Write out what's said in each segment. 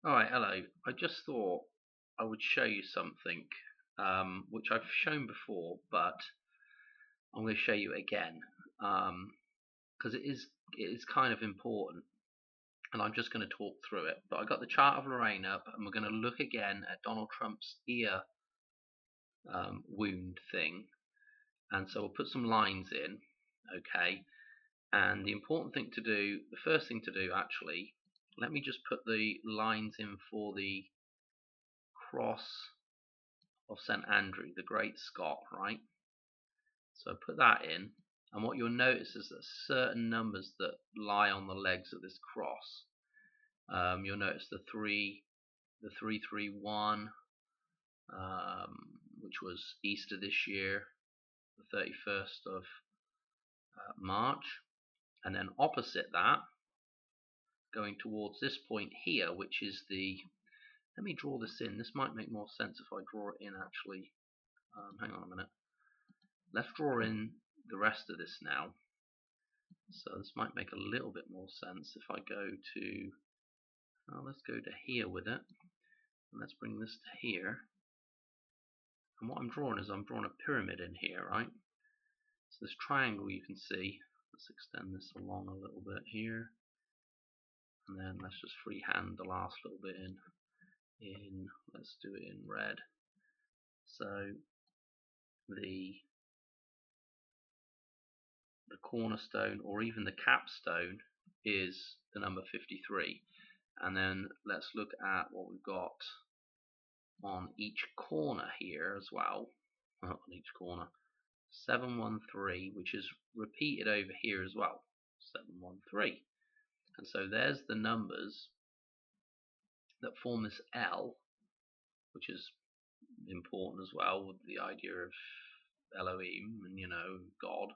Alright, hello. I just thought I would show you something which I've shown before, but I'm going to show you again because it is kind of important, and I'm just going to talk through it. But I got the chart of Lorraine up, and we're going to look again at Donald Trump's ear wound thing, and so we'll put some lines in, okay? And the important thing to do, the first thing to do actually, let me just put the lines in for the cross of St Andrew, the Great Scot, right? So put that in, and what you'll notice is that certain numbers that lie on the legs of this cross. You'll notice the 331, which was Easter this year, the 31st of March, and then opposite that, going towards this point here, which is the. Let me draw this in. This might make more sense if I draw it in actually. Hang on a minute. Let's draw in the rest of this now. So this might make a little bit more sense if I go to, let's go to here with it, and let's bring this to here. And what I'm drawing is I'm drawing a pyramid in here, right? So this triangle you can see, let's extend this along a little bit here, and then let's just freehand the last little bit in, let's do it in red. So the cornerstone, or even the capstone, is the number 53. And then let's look at what we've got on each corner here as well. On each corner, 713, which is repeated over here as well, 713. And so there's the numbers that form this L, which is important as well, with the idea of Elohim and, God.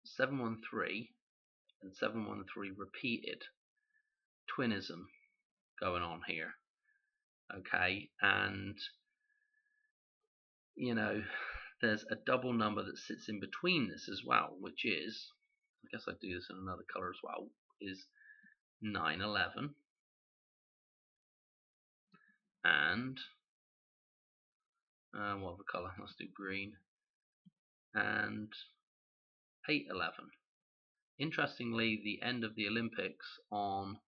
713 and 713 repeated, twinism going on here, okay? And there's a double number that sits in between this as well, which is, I guess I'd do this in another color as well, is 911 and what other color? Let's do green, and 811. Interestingly, the end of the Olympics on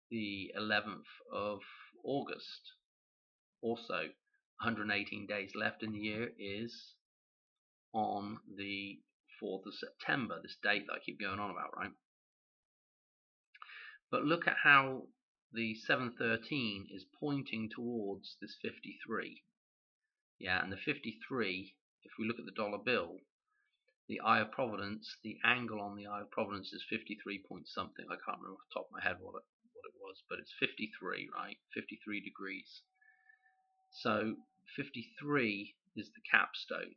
the 11th of August, also 118 days left in the year, is on the 4th of September, this date that I keep going on about, right? But look at how the 713 is pointing towards this 53. Yeah, and the 53, if we look at the dollar bill, the Eye of Providence, the angle on the Eye of Providence is 53 point something. I can't remember off the top of my head what it was, but it's 53, right? 53 degrees. So 53 is the capstone,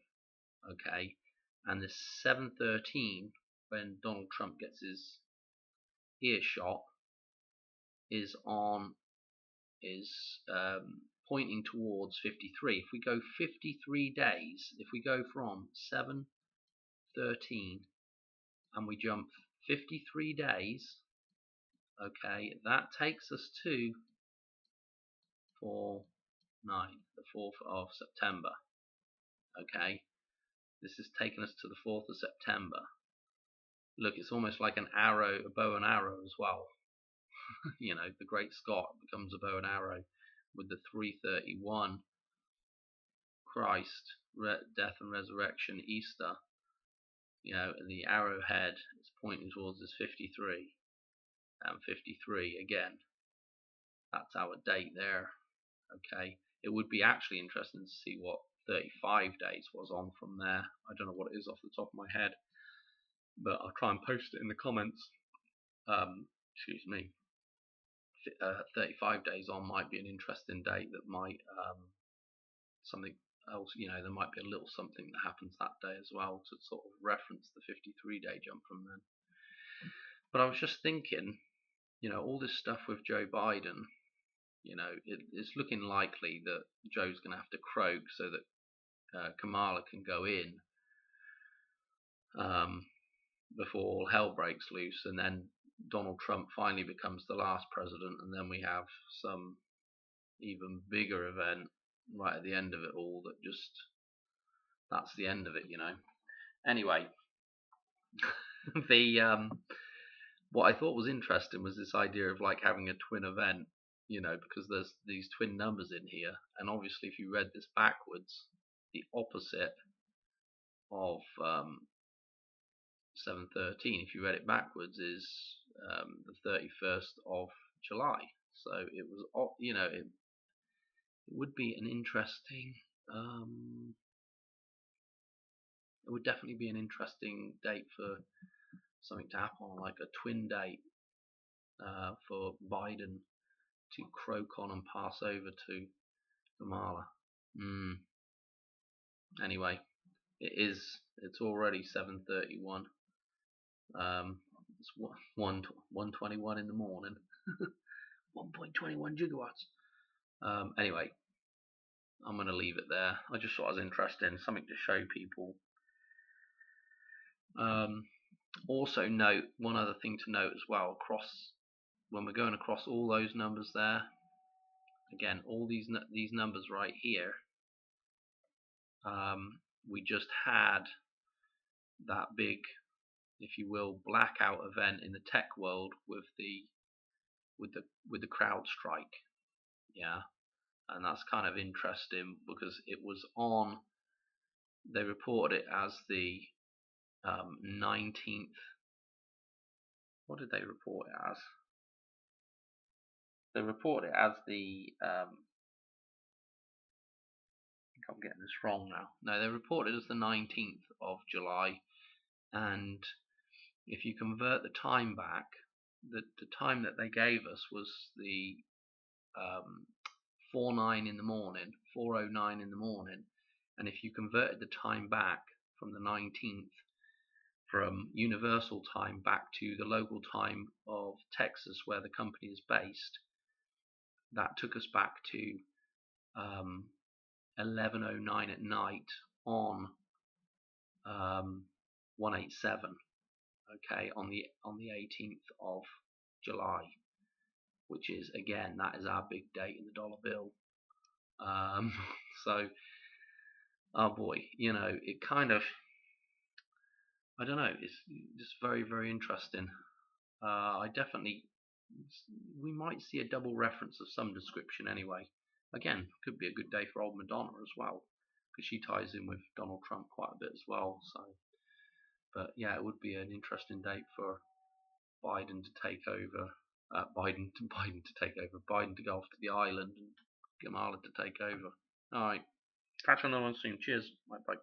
okay? And this 713, when Donald Trump gets his ear shot, is pointing towards 53. If we go 53 days, if we go from 713 and we jump 53 days, okay, that takes us to 4/9, the 4th of September. Okay, this has taken us to the 4th of September. Look, it's almost like an arrow, a bow and arrow as well. The Great Scot becomes a bow and arrow with the 331, Christ, death and resurrection, Easter. And the arrowhead is pointing towards this 53, and 53 again. That's our date there. Okay, it would be actually interesting to see what 35 days was on from there. I don't know what it is off the top of my head, but I'll try and post it in the comments. Excuse me. 35 days on might be an interesting date that might something else, there might be a little something that happens that day as well to sort of reference the 53-day jump from then. But I was just thinking, all this stuff with Joe Biden, it's looking likely that Joe's going to have to croak so that Kamala can go in before all hell breaks loose, and then Donald Trump finally becomes the last president, and then we have some even bigger event right at the end of it all that just, that's the end of it, you know. Anyway, the what I thought was interesting was this idea of like having a twin event, you know, because there's these twin numbers in here, and obviously if you read this backwards, the opposite of 713, if you read it backwards, is the 31st of July. So it was, you know, it would be an interesting, it would definitely be an interesting date for something to happen on, like a twin date for Biden to croak on and pass over to Kamala. Anyway, it's already 7:31. It's 1:21 in the morning. 1.21 gigawatts. Anyway, I'm going to leave it there. I just thought it was interesting, something to show people. Also note, one other thing to note as well, when we're going across all those numbers there, again, all these numbers right here, we just had that big, if you will, blackout event in the tech world with the CrowdStrike, yeah, and that's kind of interesting because it was on. They reported it as the 19th. What did they report it as? They reported it as the. I think I'm getting this wrong now. No, they reported it as the 19th of July, and if you convert the time back, the time that they gave us was the 4:09 in the morning, 4:09 in the morning, and if you converted the time back from the 19th from universal time back to the local time of Texas, where the company is based, that took us back to 11:09 at night on 187. Okay, on the 18th of July, which is, again, that is our big date in the dollar bill. So, oh boy, you know, it kind of, I don't know, it's just very, very interesting. We might see a double reference of some description anyway. Again, could be a good day for old Madonna as well, because she ties in with Donald Trump quite a bit as well. So, but yeah, it would be an interesting date for Biden to take over. Biden to go off to the island, and Kamala to take over. All right, catch you on another one soon. Cheers. Bye bye.